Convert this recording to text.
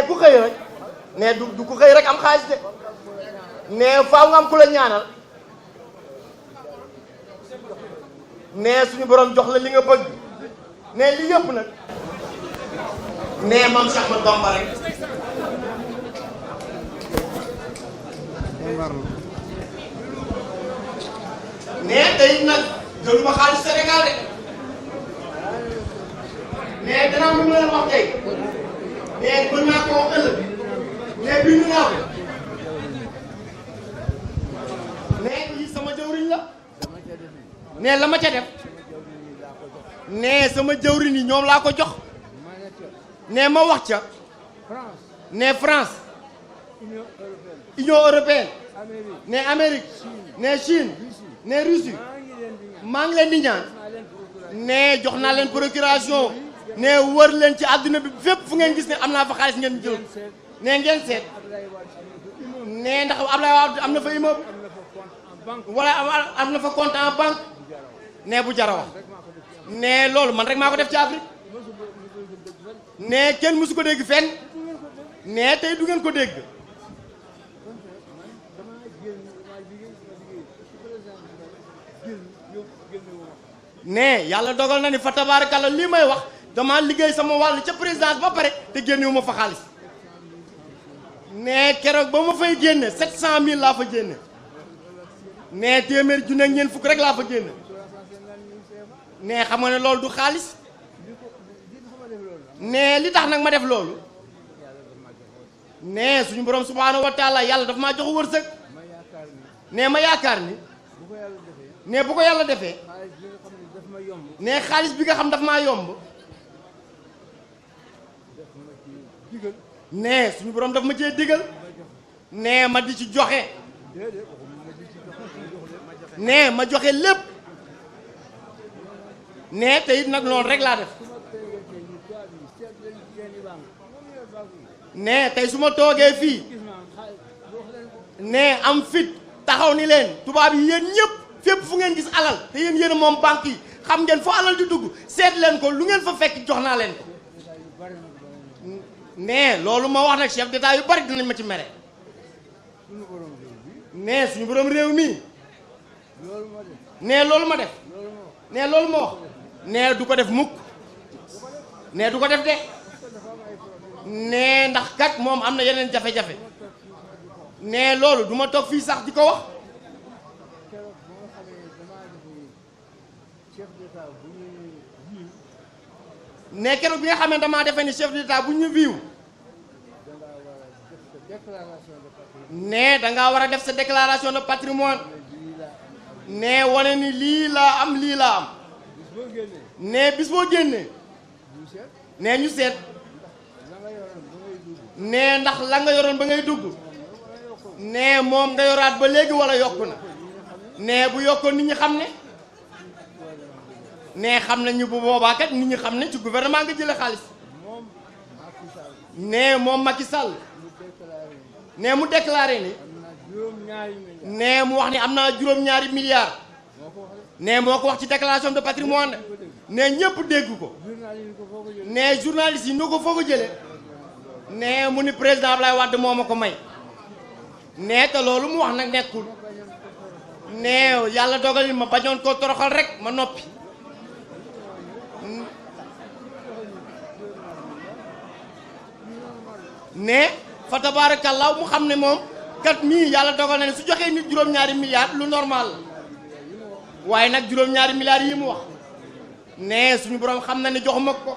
ne ku xëy rek ne du ku xëy rek am xaalis de ne faaw nga am ku la ñaanal ne suñu borom jox la li nga bëgg ne li yëpp nag ne Maam Cheikh Ahmadou Bamba rek ne tey nag jëluma xaalis Sénégal de ne danaa lu ma leen wax tey ne mën naa ko wax ëllëg ne bindu naa ko ne lii sama jëwriñ la ne la ma ca def ne sama jëwriñ yi ñoom laa ko jox ne ma wax ca ne France Union européenne ne Amérique ne Chine ne Russie maa ngi leen di ñaan ne jox naa leen procuration ne wër leen ci àdduna bi fépp fu ngeen gis ne am naa fa xaalis ngeen jël ne ngeen seet ne ndax Ablaye Wade am na fa immeuble wala am na fa compte en banque ne bu jara wax ne loolu man rek maa ko def ci Afrique ne kenn mësu ko dégg fenn ne tey du ngeen ko dégg ne yàlla dogal na ni fa tabaarakalla lii may wax dama liggéey sama wàll ca présidence ba pare te génnewu ma fa xaalis ne keroog ba ma fay génne 700 000 laa fa génne ne téeméer junne ak ñeent fukk rek laa fa génne ne xam nga ne loolu du xaalis ne li tax nag ma def loolu ne suñu borom subhaanahu wa taala yàlla dafa maa jox wërsëg ne ma yaakaar ni ne bu ko yàlla defee ne xaalis bi nga xam daf maa yomb ne suñu borom daf ma cee digal ne ma di ci joxe ne ma joxe lépp ne te it nag loolu rek laa def ne tey su ma toogee fii ne am fit taxaw ni leen tubaab yi yéen ñëpp fépp fu ngeen gis alal te yéen yéen moom banque yi xam ngeen fu alal di dugg seet leen ko lu ngeen fa fekk jox naa leen ko ne loolu ma wax nag chef d'état yu bari dinañ ma ci mere ne suñu borom réew mi ne loolu ma def ne loolu ma wax ne du ko def mukk ne du ko def de ne ndax kat moom am na yeneen jafe-jafe ne loolu du ma toog fii sax di ko wax ne keroog bi nga xam ne damaa defee ni chef d'état bu ñu viiw ne dangaa war a def sa déclaration de patrimoine ne wane ni lii laa am lii laa am ne bis boo génnee ne ñu seet ne ndax la nga yoroon ba ngay dugg ne moom nga yoraat ba léegi wala yokku na ne bu yokkoon nit ñi xam ne xam nañu bu boobaa kat nit ñi xam ne ci gouvernement nga jëlee xaalis ne moom Macky Sall ne mu déclaré ni ne mu wax ni am naa juróom-ñaari milliards ne moo ko wax ci déclaration de patrimoine ne ñëpp dégg ko ne journaliste yi noo ko foo ko jëlee ne mu ni président Ablaye Wade moo ma ko may ne te loolu mu wax nag nekkul ne yàlla dogal ma bañoon koo toroxal rek ma noppi ne fa tabaarakallaa mu xam ne moom kat mii yàlla dogal na ne su joxee nit juróom-ñaari milliards lu normal la waaye nag juróom-ñaari milliards yi mu wax ne suñu borom xam na ne joxuma ko